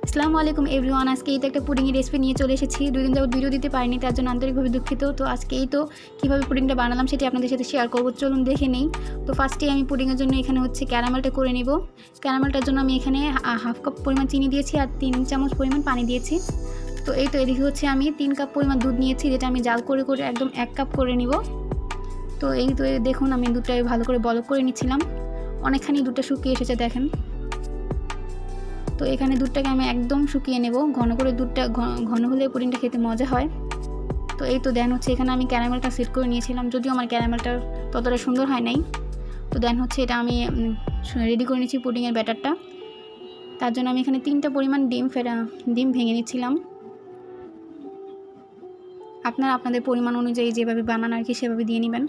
আসসালামু আলাইকুম এভরিওয়ান। আজকে এই তো একটা পুডিংয়ের রেসিপি নিয়ে চলে এসেছি। 2 দিন যাবত ভিডিও দিতে পারিনি, তার জন্য আন্তরিকভাবে দুঃখিত। তো আজকে এই তো কীভাবে পুডিংটা বানালাম সেটি আপনাদের সাথে শেয়ার করব, চলুন দেখে নেই। তো ফার্স্টেই আমি পুডিংয়ের জন্য এখানে ক্যারামেলটা করে নিব। ক্যারামেলটার জন্য আমি এখানে হাফ কাপ পরিমাণ চিনি দিয়েছি আর 3 চামচ পরিমাণ পানি দিয়েছি। তো এই তো এদিকে আমি 3 কাপ পরিমাণ দুধ নিয়েছি, যেটা আমি জাল করে একদম 1 কাপ করে নিব। তো এই তো দেখুন আমি দুধটা ভালো করে বলক করে নিচ্ছিলাম। অনেকখানি দুধটা শুকিয়ে এসেছে দেখেন। তো এখানে দুধটাকে আমি একদম শুকিয়ে নেব, ঘন করে দুধটা ঘন হলে পুডিংটা খেতে মজা হয়। তো এই তো এখানে আমি ক্যারামেলটা সেট করে নিয়েছিলাম, যদিও আমার ক্যারামেলটা ততটা সুন্দর হয় নাই। তো এটা আমি রেডি করে নিচ্ছি পুডিংয়ের ব্যাটারটা। তার জন্য আমি এখানে 3টা পরিমাণ ডিম ভেঙে নিচ্ছিলাম। আপনারা আপনাদের পরিমাণ অনুযায়ী যেভাবে বানান আর কি সেভাবে দিয়ে নেবেন।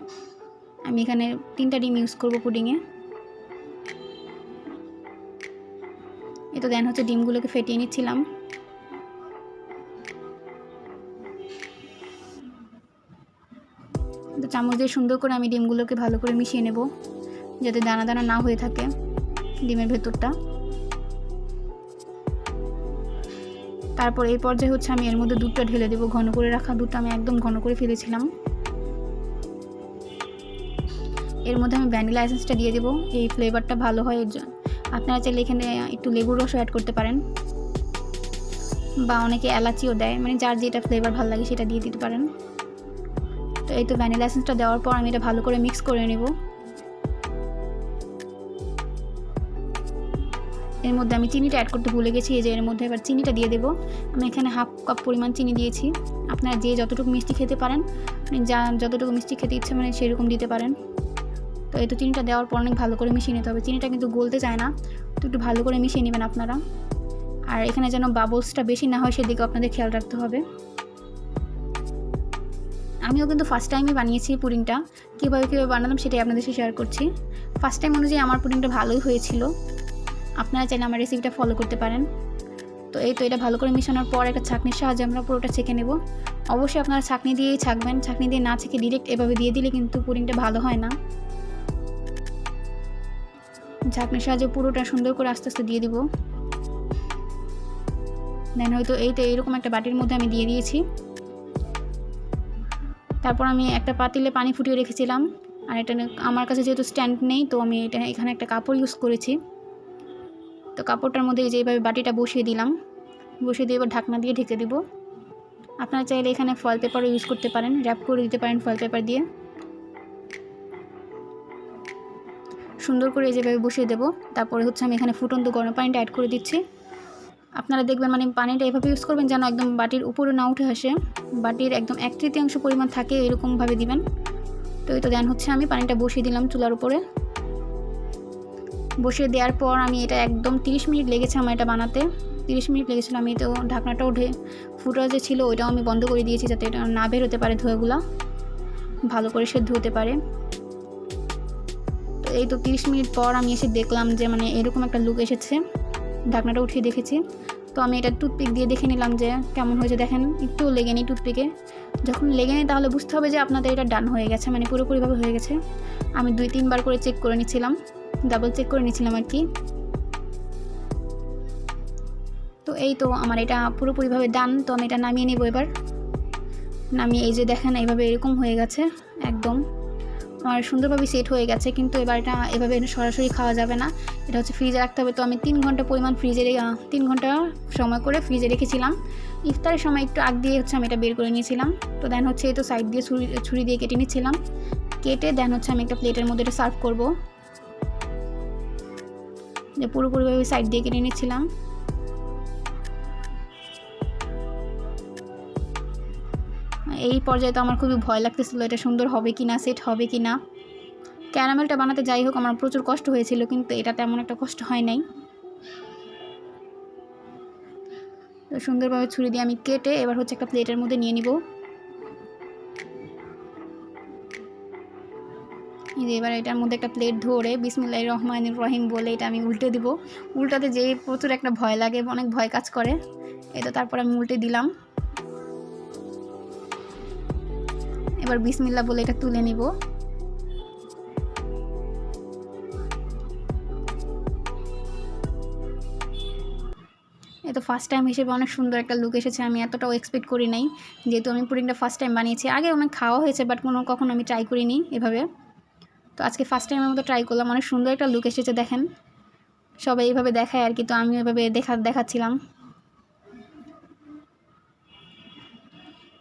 আমি এখানে 3টা ডিম ইউজ করব পুডিংয়ে। এই তো ডিমগুলোকে ফেটিয়ে নিচ্ছিলাম। তো চামচ দিয়ে সুন্দর করে আমি ডিমগুলোকে ভালো করে মিশিয়ে নেব, যাতে দানা দানা না হয়ে থাকে ডিমের ভেতরটা। তারপর এই পর্যায়ে আমি এর মধ্যে দুধটা ঢেলে দেবো। ঘন করে রাখা দুধটা আমি একদম ঘন করে ফেলেছিলাম। এর মধ্যে আমি ভ্যানিলা এসেন্সটা দিয়ে দেবো, এই ফ্লেভারটা ভালো হয়। আপনারা চাইলে এখানে একটু লেবুর রসও অ্যাড করতে পারেন, বা অনেকে এলাচিও দেয়, মানে যার যেটা ফ্লেভার ভালো লাগে সেটা দিয়ে দিতে পারেন। তো এই তো ভ্যানিলা এসেন্সটা দেওয়ার পর আমি এটা ভালো করে মিক্স করে নেব। এর মধ্যে আমি চিনিটা অ্যাড করতে ভুলে গেছি, এই যে এর মধ্যে এবার চিনিটা দিয়ে দেবো। আমি এখানে হাফ কাপ পরিমাণ চিনি দিয়েছি। আপনারা যে যতটুকু মিষ্টি খেতে পারেন, যতটুকু মিষ্টি খেতে ইচ্ছে সেরকম দিতে পারেন। তো এই তো চিনিটা দেওয়ার পর অনেক ভালো করে মিশিয়ে নিতে হবে। চিনিটা কিন্তু গলতে চায় না, তো একটু ভালো করে মিশিয়ে নেবেন আপনারা। আর এখানে যেন বাবলসটা বেশি না হয় সেদিকে আপনাদের খেয়াল রাখতে হবে। আমিও কিন্তু ফার্স্ট টাইমই বানিয়েছি পুডিংটা। কীভাবে বানালাম সেটাই আপনাদের সাথে শেয়ার করছি। ফার্স্ট টাইম অনুযায়ী আমার পুডিংটা ভালোই হয়েছিল। আপনারা চাইলে আমার রেসিপিটা ফলো করতে পারেন। তো এই তো এটা ভালো করে মেশানোর পর একটা ছাঁকনির সাহায্যে আমরা পুরোটা ছেঁকে নেব। অবশ্যই আপনারা ছাঁকনি দিয়েই ছাঁকবেন, ছাঁকনি দিয়ে না ছেঁকে ডিরেক্ট এভাবে দিয়ে দিলে কিন্তু পুডিংটা ভালো হয় না। ছাঁকনির সাহায্যে পুরোটা সুন্দর করে আস্তে আস্তে দিয়ে দিব। দেন হয়তো এই তো এইরকম একটা বাটির মধ্যে আমি দিয়ে দিয়েছি। তারপর আমি একটা পাতিলে পানি ফুটিয়ে রেখেছিলাম। আর এটা আমার কাছে যেহেতু স্ট্যান্ড নেই, তো আমি এখানে একটা কাপড় ইউজ করেছি। তো কাপড়টার মধ্যে এইভাবে বাটিটা বসিয়ে দিলাম। বসিয়ে দিয়ে এবার ঢাকনা দিয়ে ঢেকে দেব। আপনারা চাইলে এখানে ফয়েল পেপারও ইউজ করতে পারেন, র্যাপ করে দিতে পারেন ফয়েল পেপার দিয়ে। সুন্দর করে যেভাবে বসিয়ে দেব। তারপরে আমি এখানে ফুটন্ত গরম পানিটা অ্যাড করে দিচ্ছি। আপনারা দেখবেন পানিটা এভাবে ইউজ করবেন যেন একদম বাটির উপরে না উঠে আসে, বাটির একদম 1/3 পরিমাণ থাকে, এরকমভাবে দিবেন। তো এই তো আমি পানিটা বসিয়ে দিলাম চুলার উপরে। বসিয়ে দেওয়ার পর আমি এটা একদম 30 মিনিট লেগেছে আমার এটা বানাতে। 30 মিনিট লেগেছিল। আমি তো ঢাকনাটাও ফুটা যে ছিল ওইটাও আমি বন্ধ করে দিয়েছি, যাতে এটা না বের হতে পারে, ধোঁয়াগুলা ভালো করে সেদ্ধ হতে পারে। তো এই তো 30 মিনিট পর আমি এসে দেখলাম যে এরকম একটা লুক এসেছে। ঢাকনাটা উঠিয়ে দেখেছি। তো আমি এটা টুথপিক দিয়ে দেখে নিলাম যে কেমন হয়েছে। দেখেন একটু লেগে নেই টুথপিকে। যখন লেগে নেই তাহলে বুঝতে হবে যে আপনাদের এটা ডান হয়ে গেছে, পুরোপুরিভাবে হয়ে গেছে। আমি 2-3 বার করে চেক করে নিচ্ছিলাম, ডাবল চেক করে নিচ্ছিলাম আর কি। তো এই তো আমার এটা পুরোপুরিভাবে ডান। তো আমি এটা নামিয়ে নেব এবার। নামিয়ে এই যে দেখেন এইভাবে এরকম হয়ে গেছে একদম। আমার সুন্দরভাবে সেট হয়ে গেছে। কিন্তু এবার এটা এভাবে সরাসরি খাওয়া যাবে না, এটা ফ্রিজে রাখতে হবে। তো আমি 3 ঘন্টা পরিমাণ 3 ঘন্টা সময় করে ফ্রিজে রেখেছিলাম। ইফতারের সময় একটু আগ দিয়ে আমি এটা বের করে নিয়েছিলাম। তো দেন এই তো সাইড দিয়ে ছুরি দিয়ে কেটে নিচ্ছিলাম। কেটে দেন আমি একটা প্লেটের মধ্যে এটা সার্ভ করব। যে পুরোপুরিভাবে সাইড দিয়ে কেটে নিচ্ছিলাম। এই পর্যায়ে তো আমার খুবই ভয় লাগতেছিল, এটা সুন্দর হবে কি না, সেট হবে কি না। ক্যারামেলটা বানাতে যাই হোক আমার প্রচুর কষ্ট হয়েছিল, কিন্তু এটা তেমন একটা কষ্ট হয় নাই। তো সুন্দরভাবে ছুরি দিয়ে আমি কেটে এবার একটা প্লেটের মধ্যে নিয়ে নিব। এবার এটার মধ্যে একটা প্লেট ধরে বিসমিল্লাহির রহমানির রহিম বলে এটা আমি উল্টে দিব। উল্টাতে যেয়ে প্রচুর একটা ভয় লাগে, অনেক ভয় কাজ করে। এই তো তারপর আমি উল্টে দিলাম। এবার বিসমিল্লাহ বলে এটা তুলে নিব। তো ফার্স্ট টাইম হিসেবে অনেক সুন্দর একটা লুক এসেছে। আমি এতটাও এক্সপেক্ট করি নাই, যেহেতু আমি পুডিংটা ফার্স্ট টাইম বানিয়েছি। আগে অনেক খাওয়া হয়েছে বাট কখনো আমি ট্রাই করিনি এভাবে। তো আজকে ফার্স্ট টাইমের মতো ট্রাই করলাম। অনেক সুন্দর একটা লুক এসেছে, দেখেন সবাই এইভাবে দেখায় আর কি, তো আমি এভাবে দেখাচ্ছিলাম।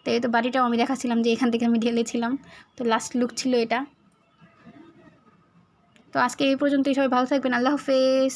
তো এই তো বাটিটাও আমি দেখাচ্ছিলাম যে এখান থেকে আমি ঢেলেছিলাম। তো লাস্ট লুক ছিল এটা। তো আজকে এই পর্যন্তই, সবাই ভালো থাকবেন, আল্লাহ হাফেজ।